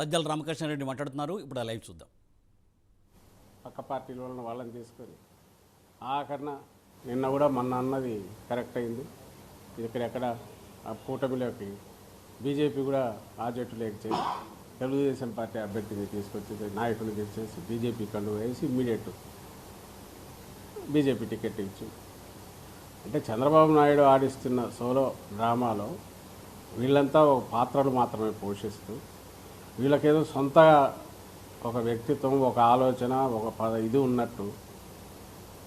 సజ్జల రామకృష్ణారెడ్డి మాట్లాడుతున్నారు. ఇప్పుడు ఆ లైవ్ చూద్దాం. పక్క పార్టీల వాళ్ళని తీసుకొని ఆఖరణ నిన్న కూడా మొన్న అన్నది కరెక్ట్ అయింది. ఇక్కడెక్కడ ఆ కూటమిలోకి బీజేపీ కూడా ఆ జట్టులోకి చేసి తెలుగుదేశం పార్టీ అభ్యర్థిని తీసుకొచ్చి నాయకులు తెచ్చేసి బీజేపీ కండు వేసి ఇమ్మీడియట్ బీజేపీ టికెట్ ఇచ్చి, అంటే చంద్రబాబు నాయుడు ఆడిస్తున్న సోలో డ్రామాలో వీళ్ళంతా ఒక పాత్రలు మాత్రమే పోషిస్తూ వీళ్ళకేదో సొంతగా ఒక వ్యక్తిత్వం, ఒక ఆలోచన, ఒక ఇది ఉన్నట్టు,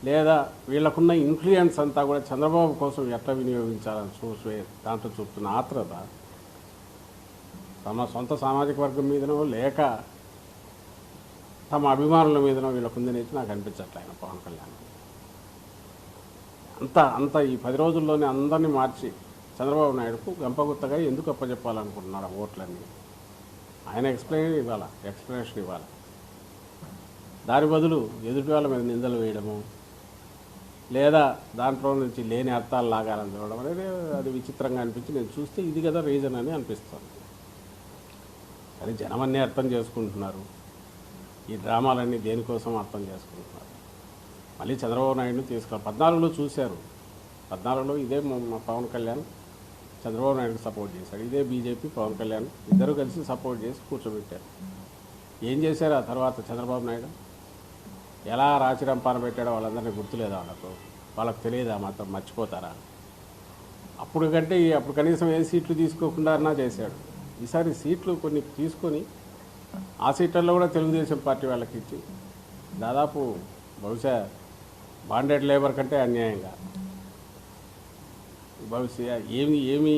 లేదా వీళ్ళకున్న ఇన్ఫ్లుయెన్స్ అంతా కూడా చంద్రబాబు కోసం ఎట్లా వినియోగించాలని చూసే దాంట్లో చూపుతున్న ఆత్రత తమ సొంత సామాజిక వర్గం మీదనో లేక తమ అభిమానుల మీదనో వీళ్ళకుందనేసి నాకు అనిపించట్లేదు. పవన్ కళ్యాణ్ అంత ఈ 10 రోజుల్లోనే అందరినీ మార్చి చంద్రబాబు నాయుడుకు గంపగుత్తగా ఎందుకు అప్పచెప్పాలనుకుంటున్నాడు ఆ ఓట్లన్నీ? ఆయన ఎక్స్ప్లెనేషన్ ఇవ్వాలి. దాని బదులు ఎదుటి వాళ్ళ మీద నిందలు వేయడము, లేదా దాంట్లో నుంచి లేని అర్థాలు లాగాలని చూడడం అనేది అది విచిత్రంగా అనిపించి నేను చూస్తే ఇది కదా రీజన్ అని అనిపిస్తుంది. కానీ జనం అన్నీ అర్థం చేసుకుంటున్నారు. ఈ డ్రామాలన్నీ దేనికోసం అర్థం చేసుకుంటున్నారు. మళ్ళీ చంద్రబాబు నాయుడుని 14లో చూశారు. 14లో ఇదే పవన్ కళ్యాణ్ చంద్రబాబు నాయుడుకి సపోర్ట్ చేశాడు. ఇదే బీజేపీ పవన్ కళ్యాణ్ ఇద్దరు కలిసి సపోర్ట్ చేసి కూర్చోబెట్టారు. ఏం చేశారు ఆ తర్వాత చంద్రబాబు నాయుడు? ఎలా రాచిరంపాన పెట్టాడో వాళ్ళందరినీ గుర్తులేదా? వాళ్ళకు తెలియదా? మాత్రం మర్చిపోతారా? అప్పుడు కనీసం ఏ సీట్లు తీసుకోకుండా అన్నా చేశాడు. ఈసారి సీట్లు కొన్ని తీసుకొని ఆ సీట్లలో కూడా తెలుగుదేశం పార్టీ వాళ్ళకి ఇచ్చి దాదాపు బహుశా బాండెడ్ లేబర్ కంటే అన్యాయంగా బహుశా ఏమి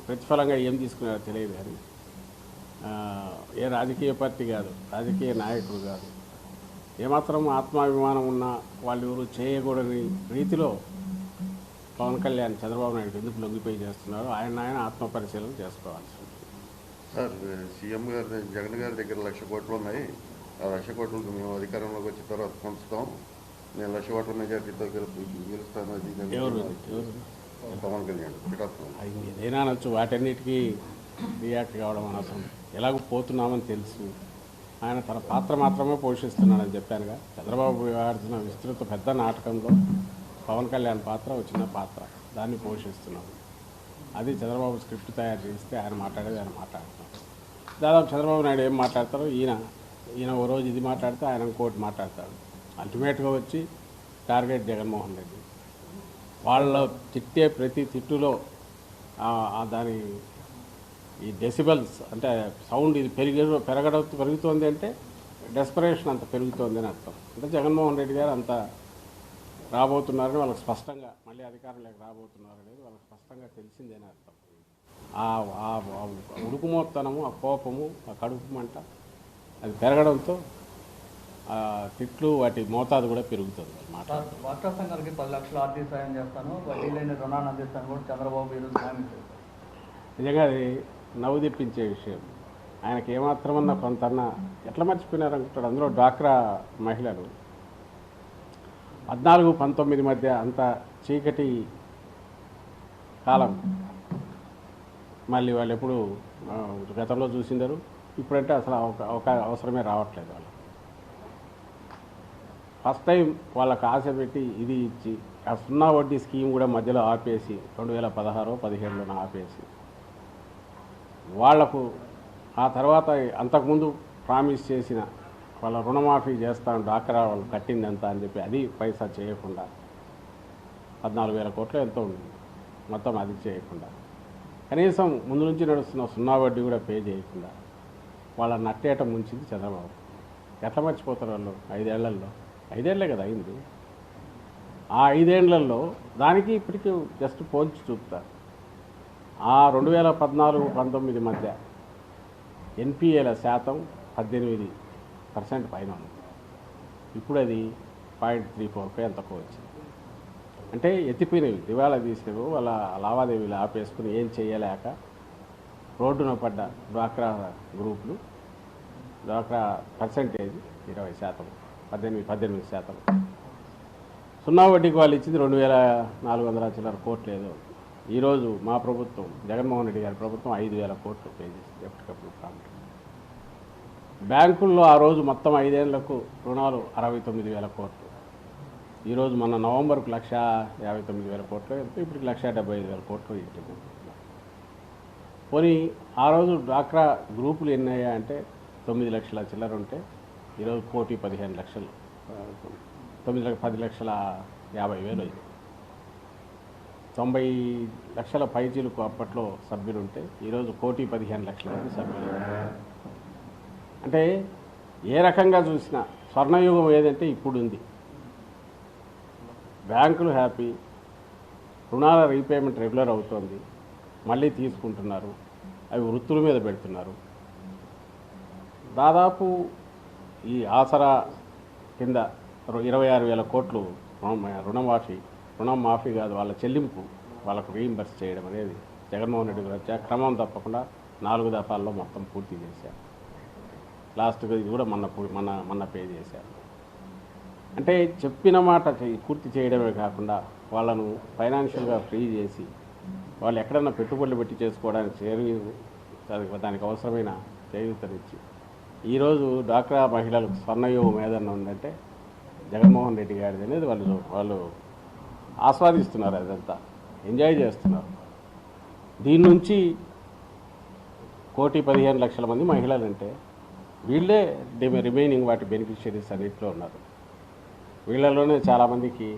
ప్రతిఫలంగా ఏం తీసుకున్నారో తెలియదు. కానీ ఏ రాజకీయ పార్టీ కాదు, రాజకీయ నాయకుడు కాదు, ఏమాత్రం ఆత్మాభిమానం ఉన్న వాళ్ళు ఎవరు చేయకూడని రీతిలో పవన్ కళ్యాణ్ చంద్రబాబు నాయుడు ఎందుకు లొంగిపోయి చేస్తున్నారో ఆయన ఆత్మపరిశీలన చేసుకోవాల్సి ఉంటుంది. సార్, సీఎం గారి జగన్ గారి దగ్గర 1,00,000 కోట్లు ఉన్నాయి. ఆ 1,00,000 కోట్లకు మేము అధికారంలోకి వచ్చిన తర్వాత పంచుతాం, నేను 1,00,000 కోట్ల మెజార్టీతో గెలుస్తాను పవన్ కళ్యాణ్ ఏదైనా అనొచ్చు. వాటన్నిటికీ రియాక్ట్ కావడం అనవసరం. ఎలాగో పోతున్నామని తెలుసు. ఆయన తన పాత్ర మాత్రమే పోషిస్తున్నాడని చెప్పానుగా. చంద్రబాబు ఆడుతున్న విస్తృత పెద్ద నాటకంలో పవన్ కళ్యాణ్ పాత్ర ఒక చిన్న పాత్ర, దాన్ని పోషిస్తున్నాడు. అది చంద్రబాబు స్క్రిప్ట్ తయారు చేస్తే ఆయన మాట్లాడేది ఆయన మాట్లాడుతున్నాడు. దాదాపు చంద్రబాబు నాయుడు ఏం మాట్లాడతారో ఈయన ఓ రోజు ఇది మాట్లాడితే ఆయన ఇంకోటి మాట్లాడతాడు. అల్టిమేట్గా వచ్చి టార్గెట్ జగన్మోహన్ రెడ్డి. వాళ్ళ తిట్టే ప్రతి తిట్టులో దాని ఈ డెసిబల్స్ అంటే సౌండ్ ఇది పెరుగుతోంది అంటే డెస్పరేషన్ అంత పెరుగుతోంది అని అర్థం. అంటే జగన్మోహన్ రెడ్డి గారు అంత రాబోతున్నారని వాళ్ళకి స్పష్టంగా, మళ్ళీ అధికారంలోకి రాబోతున్నారు అనేది వాళ్ళకి స్పష్టంగా తెలిసిందని అర్థం. ఆ ఉడుకుమోత్తనము, ఆ కోపము, ఆ కడుపు మంట అది పెరగడంతో తిట్లు వాటి మోతాదు కూడా పెరుగుతుంది. డాక్టర్ సంఘానికి 10 లక్షలు ఆర్థిక సాయం చేస్తాను, వడ్డీ లేని రుణాన్ని అందిస్తాను కూడా చంద్రబాబు ఈరోజు హామీ చేశారు. నిజంగా అది నవ్వు తెప్పించే విషయం. ఆయనకి ఏమాత్రమన్నా కొంతన్నా ఎట్లా మర్చిపోయినారనుకుంటాడు. అందులో డ్వాక్రా మహిళలు 14-19 మధ్య అంత చీకటి కాలం మళ్ళీ వాళ్ళు ఎప్పుడు గతంలో చూసిందరు. ఇప్పుడంటే అసలు ఒక అవసరమే రావట్లేదు. వాళ్ళు ఫస్ట్ టైం వాళ్ళకు ఆశ పెట్టి ఇది ఇచ్చి ఆ 0 వడ్డీ స్కీమ్ కూడా మధ్యలో ఆపేసి 2016-17లో ఆపేసి వాళ్లకు ఆ తర్వాత అంతకుముందు ప్రామిస్ చేసిన వాళ్ళ రుణమాఫీ చేస్తాను డాక్రా వాళ్ళు కట్టిందంతా అని చెప్పి అది పైసా చేయకుండా 14,000 కోట్లు ఎంతో ఉంది మొత్తం, అది చేయకుండా కనీసం ముందు నుంచి నడుస్తున్న 0 వడ్డీ కూడా పే చేయకుండా వాళ్ళ నట్టేట ముంచింది చంద్రబాబు. ఎట్లా మర్చిపోతారు వాళ్ళు? 5 ఏళ్లలో, 5 ఏళ్లే కదా అయింది. ఆ 5 ఏళ్లలో దానికి ఇప్పటికీ జస్ట్ పోల్చి చూపుతారు. ఆ 2014-19 మధ్య ఎన్పిఏల శాతం 18% పైన ఉంది. ఇప్పుడు అది 0.34 ఎంతకో వచ్చింది. అంటే ఎత్తిపోయినవి, దివాళా తీసినవి, వాళ్ళ లావాదేవీలు ఆపేసుకుని ఏం చేయలేక రోడ్డున పడ్డ డ్వాక్రా గ్రూపులు, డ్వాక్రా పర్సెంటేజ్ 20%, 18%. 0 వడ్డీకి వాళ్ళు ఇచ్చింది 2,400 చిల్లర కోట్లు ఏదో. ఈరోజు మా ప్రభుత్వం, జగన్మోహన్ రెడ్డి గారి ప్రభుత్వం 5,000 కోట్లు పే చేసింది ఎప్పటికప్పుడు కాంట్రాక్ట్. బ్యాంకుల్లో ఆ రోజు మొత్తం 5 ఏళ్లకు రుణాలు 69,000 కోట్లు. ఈరోజు మన నవంబర్కు 1,59,000 కోట్లు, ఇప్పుడు 1,75,000 కోట్లు ఇచ్చింది. పోనీ ఆ రోజు డ్వాక్రా గ్రూపులు ఎన్ని అయ్యాయంటే 9 లక్షల చిల్లర ఉంటే ఈరోజు 1,15,00,000, 10,50,000 అయింది. 90 లక్షల పైచీలకు అప్పట్లో సభ్యులు ఉంటే ఈరోజు 1,15,00,000 మంది సభ్యులు. అంటే ఏ రకంగా చూసినా స్వర్ణయుగం ఏదంటే ఇప్పుడు ఉంది. బ్యాంకులు హ్యాపీ, రుణాల రీపేమెంట్ రెగ్యులర్ అవుతోంది, మళ్ళీ తీసుకుంటున్నారు, అవి వృత్తుల మీద పెడుతున్నారు. దాదాపు ఈ ఆసరా కింద 26,000 కోట్లు రుణం మాఫీ కాదు, వాళ్ళ చెల్లింపు వాళ్ళకు రీయింబర్స్ చేయడం అనేది జగన్మోహన్ రెడ్డి గారు వచ్చాక క్రమం తప్పకుండా 4 దఫాల్లో మొత్తం పూర్తి చేశారు. లాస్ట్గా ఇది కూడా మొన్న పే చేశారు. అంటే చెప్పిన మాట పూర్తి చేయడమే కాకుండా వాళ్ళను ఫైనాన్షియల్గా ఫ్రీ చేసి వాళ్ళు ఎక్కడన్నా పెట్టుబడులు పెట్టి చేసుకోవడానికి దానికి అవసరమైన చేయూతనిచ్చి ఈరోజు డ్వాక్రా మహిళలకు స్వర్ణయోగం ఏదన్నా ఉందంటే జగన్మోహన్ రెడ్డి గారిది అనేది వాళ్ళు ఆస్వాదిస్తున్నారు, అదంతా ఎంజాయ్ చేస్తున్నారు. దీని నుంచి 1,15,00,000 మంది మహిళలంటే వీళ్ళే రిమైనింగ్ వాటి బెనిఫిషియరీస్ అన్నింటిలో ఉన్నారు. వీళ్ళలోనే చాలామందికి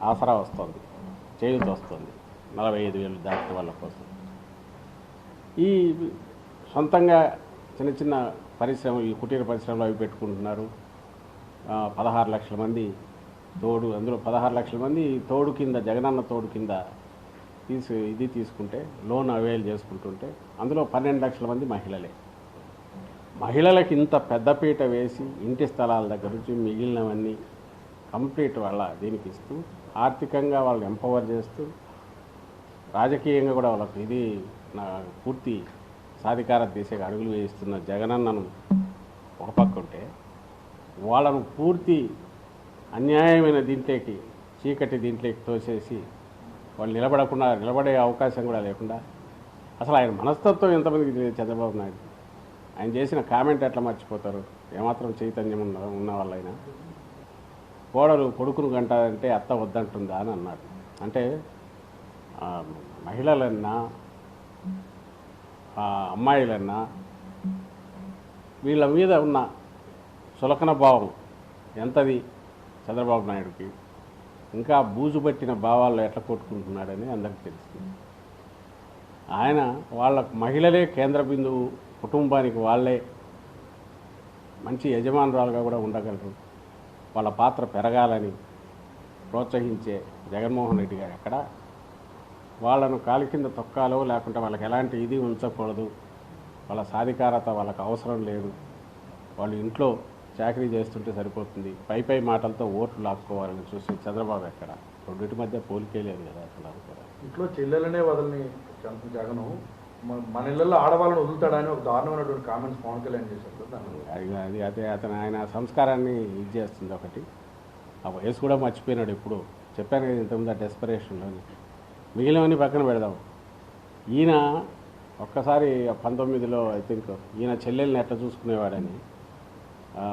ఆసరా వస్తుంది, చేయూత వస్తుంది, 45,000 దాటి వాళ్ళ కోసం. ఈ సొంతంగా చిన్న చిన్న పరిశ్రమలు, ఈ కుటీర పరిశ్రమలు అవి పెట్టుకుంటున్నారు. 16 లక్షల మంది తోడు, అందులో 16 లక్షల మంది తోడు కింద, జగనన్న తోడు కింద తీసుకుంటే లోన్ అవైల్ చేసుకుంటుంటే అందులో 12 లక్షల మంది మహిళలే. మహిళలకు ఇంత పెద్దపీట వేసి ఇంటి స్థలాల దగ్గర నుంచి మిగిలినవన్నీ కంప్లీట్ వాళ్ళ దీనికి ఇస్తూ ఆర్థికంగా వాళ్ళని ఎంపవర్ చేస్తూ రాజకీయంగా కూడా వాళ్ళకు ఇది నా పూర్తి సాధికార దిశగా అడుగులు వేయిస్తున్న జగనన్నను ఒక పక్క ఉంటే వాళ్ళను పూర్తి అన్యాయమైన దీంట్లోకి, చీకటి దీంట్లోకి తోసేసి వాళ్ళు నిలబడే అవకాశం కూడా లేకుండా అసలు ఆయన మనస్తత్వం ఎంతమందికి తెలియదు చంద్రబాబు నాయుడు. ఆయన చేసిన కామెంట్ ఎట్లా మర్చిపోతారు? ఏమాత్రం చైతన్యం ఉన్న వాళ్ళైనా కోడలు కొడుకును గంటారంటే అత్త వద్దంటుందా అని అన్నాడు. అంటే మహిళలన్నా అమ్మాయిలన్నా వీళ్ళ మీద ఉన్న చులకన భావం ఎంతది చంద్రబాబు నాయుడుకి, ఇంకా బూజు పట్టిన భావాల్లో ఎట్లా కొట్టుకుంటున్నాడని అందరికీ తెలుస్తుంది. ఆయన వాళ్ళ మహిళలే కేంద్ర బిందువు, కుటుంబానికి వాళ్ళే మంచి యజమానురాలుగా కూడా ఉండగలరు, వాళ్ళ పాత్ర పెరగాలని ప్రోత్సహించే జగన్మోహన్ రెడ్డి గారు ఎక్కడ వాళ్ళను కాలి కింద తొక్కాలో లేకుంటే వాళ్ళకి ఎలాంటి ఇది ఉంచకూడదు, వాళ్ళ సాధికారత వాళ్ళకు అవసరం లేదు, వాళ్ళు ఇంట్లో చాకరీ చేస్తుంటే సరిపోతుంది, పై మాటలతో ఓట్లు లాక్కోవాలని చూసి చంద్రబాబు ఎక్కడ? రెండింటి మధ్య పోలికే లేదు కదా అసలు. అనుకోరా ఇంట్లో చెల్లెలనే వదలని జగను మన ఇళ్ళల్లో ఆడవాళ్ళని వదులుతాడని ఒక దారుణమైనటువంటి కామెంట్స్ పవన్ కళ్యాణ్ చేశారు. అదే అతను ఆయన సంస్కారాన్ని ఇది చేస్తుంది ఒకటి. ఆ వయసు కూడా మర్చిపోయినాడు. ఎప్పుడు చెప్పాను కదా ఇంతకుముందు, ఆ డెస్పరేషన్లోని. మిగిలినవన్నీ పక్కన పెడదాం. ఈయన ఒక్కసారి 19లో ఐ థింక్ ఈయన చెల్లెల్ని ఎట్లా చూసుకునేవాడని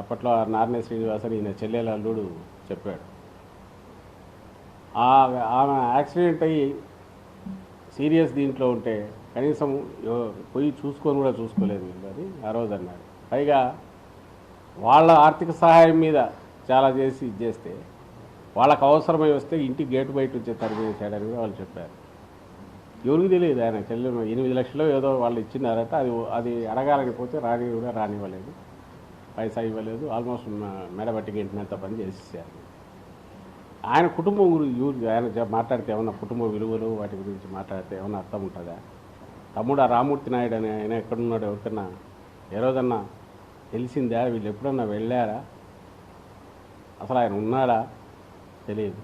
అప్పట్లో నార్నే శ్రీనివాసన్ ఈయన చెల్లెల అల్లుడు చెప్పాడు. ఆమె యాక్సిడెంట్ అయ్యి సీరియస్ దీంట్లో ఉంటే కనీసం పోయి చూసుకొని కూడా చూసుకోలేదు వీళ్ళు అని ఆ రోజు అన్నాడు. పైగా వాళ్ళ ఆర్థిక సహాయం మీద చాలా చేసి ఇచ్చేస్తే వాళ్ళకు అవసరమై వస్తే ఇంటి గేటు బయట వచ్చే తరిమేసాడని కూడా వాళ్ళు చెప్పారు. ఎవరికి తెలియదు ఆయన చెల్లెలు 8 లక్షలు ఏదో వాళ్ళు ఇచ్చినారట. అది అడగాలని పోతే రానివ్వలేదు, పైసా ఇవ్వలేదు. ఆల్మోస్ట్ మెడబట్టి గంటినంత పని చేసేసారు. ఆయన కుటుంబం గురించి ఆయన మాట్లాడితే ఏమన్నా కుటుంబ విలువలు వాటి గురించి మాట్లాడితే ఏమన్నా అర్థం ఉంటుందా? తమ్ముడు రామూర్తి నాయుడు అని ఆయన ఎక్కడున్నాడు ఎవరికన్నా ఏ రోజన్నా తెలిసిందా? వీళ్ళు ఎప్పుడన్నా వెళ్ళారా? అసలు ఆయన ఉన్నాడా? తెలియదు.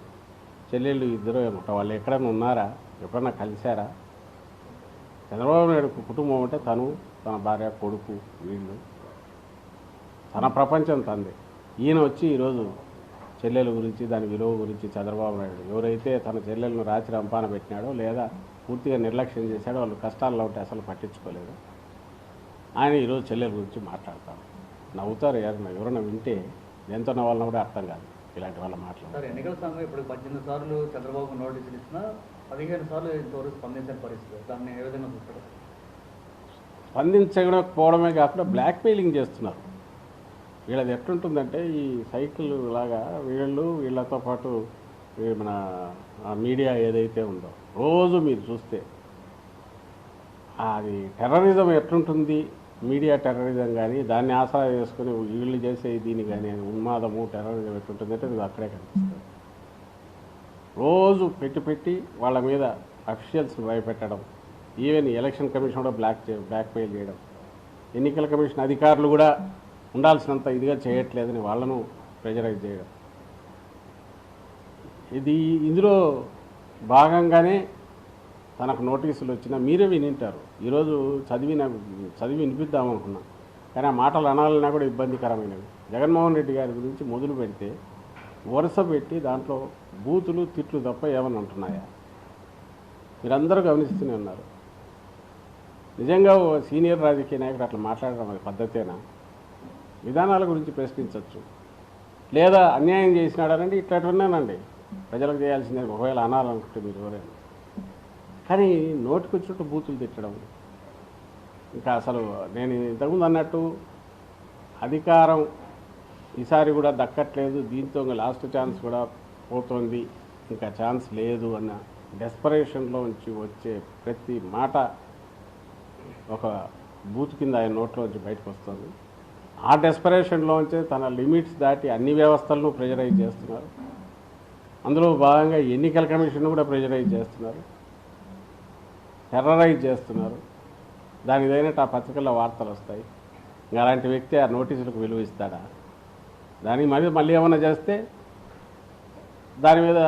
చెల్లెళ్ళు ఇద్దరు వాళ్ళు ఎక్కడన్నా ఉన్నారా? ఎప్పుడన్నా కలిశారా? చంద్రబాబు నాయుడు కుటుంబం అంటే తను, తన భార్య, కొడుకు, వీళ్ళు తన ప్రపంచం తంది. ఈయన వచ్చి ఈరోజు చెల్లెల గురించి, దాని విలువ గురించి చంద్రబాబు నాయుడు ఎవరైతే తన చెల్లెలను రాచి రంపాన పెట్టినాడో లేదా పూర్తిగా నిర్లక్ష్యం చేశాడో, వాళ్ళు కష్టాల్లో ఉంటే అసలు పట్టించుకోలేదు. ఆయన ఈరోజు చెల్లెల గురించి మాట్లాడతాడు. నవ్వుతారు ఎవరైనా వింటే ఎంతో నవ్వాలన్నా కూడా అర్థం కాదు ఇలాంటి వాళ్ళ మాటలు. సార్ ఎన్నికల సంఘం ఇప్పుడు 18 సార్లు చంద్రబాబు నోటీసులు ఇచ్చినా 15 సార్లు ఇంతవరకు స్పందించని పరిస్థితి, దాన్ని ఏ విధంగా చూస్తారు? స్పందించకపోవడమే కాకుండా బ్లాక్మెయిలింగ్ చేస్తున్నారు. వీళ్ళది ఎట్లుంటుందంటే ఈ సైకిల్ లాగా వీళ్ళతో పాటు మన మీడియా ఏదైతే ఉందో రోజు మీరు చూస్తే అది టెర్రరిజం ఎట్లుంటుంది, మీడియా టెర్రరిజం కానీ దాన్ని ఆసరా చేసుకుని వీళ్ళు చేసే దీన్ని కానీ ఉన్మాదము టెర్రరిజం ఎట్లుంటుందంటే అది అక్కడే కనిపిస్తుంది. రోజు పెట్టి వాళ్ళ మీద అఫీషియల్స్ భయపెట్టడం, ఈవెన్ ఎలక్షన్ కమిషన్ కూడా బ్లాక్మెయిల్ చేయడం, ఎన్నికల కమిషన్ అధికారులు కూడా ఉండాల్సినంత ఇదిగా చేయట్లేదని వాళ్ళను ప్రెజరైజ్ చేయడం, ఇందులో భాగంగానే తనకు నోటీసులు వచ్చినా మీరే వినింటారు. ఈరోజు చదివి వినిపిద్దాం అనుకున్నా, కానీ ఆ మాటలు అనాలన్నా కూడా ఇబ్బందికరమైనవి. జగన్మోహన్ రెడ్డి గారి గురించి మొదలు పెడితే వరుస పెట్టి దాంట్లో బూతులు తిట్లు తప్ప ఏమని ఉంటున్నాయా? మీరందరూ గమనిస్తూనే ఉన్నారు. నిజంగా ఓ సీనియర్ రాజకీయ నాయకుడు అట్లా మాట్లాడడం అది పద్ధతేనా? విధానాల గురించి ప్రశ్నించవచ్చు, లేదా అన్యాయం చేసినాడనండి ఇట్లాంటివన్నానండి ప్రజలకు చేయాల్సిందే ఒకవేళ అనాలనుకుంటే మీరు ఎవరైనా. కానీ నోటికి వచ్చినట్టు బూతులు తిట్టడం, ఇంకా అసలు నేను ఇంతకుముందు అన్నట్టు అధికారం ఈసారి కూడా దక్కట్లేదు, దీంతో ఇంకా లాస్ట్ ఛాన్స్ కూడా పోతుంది, ఇంకా ఛాన్స్ లేదు అన్న డెస్పరేషన్లో నుంచి వచ్చే ప్రతి మాట ఒక బూత్ కింద ఆయన నోట్లోంచి బయటకు వస్తుంది. ఆ డెస్పరేషన్లోంచే తన లిమిట్స్ దాటి అన్ని వ్యవస్థలను ప్రెజరైజ్ చేస్తున్నారు. అందులో భాగంగా ఎన్నికల కమిషన్ కూడా ప్రెజరైజ్ చేస్తున్నారు, టెర్రరైజ్ చేస్తున్నారు. దానికి తగినట్టు ఆ పత్రికల్లో వార్తలు వస్తాయి. ఇంకా అలాంటి వ్యక్తి ఆ నోటీసులకు విలువ ఇస్తాడా? దానికి మళ్ళీ ఏమైనా చేస్తే దాని మీద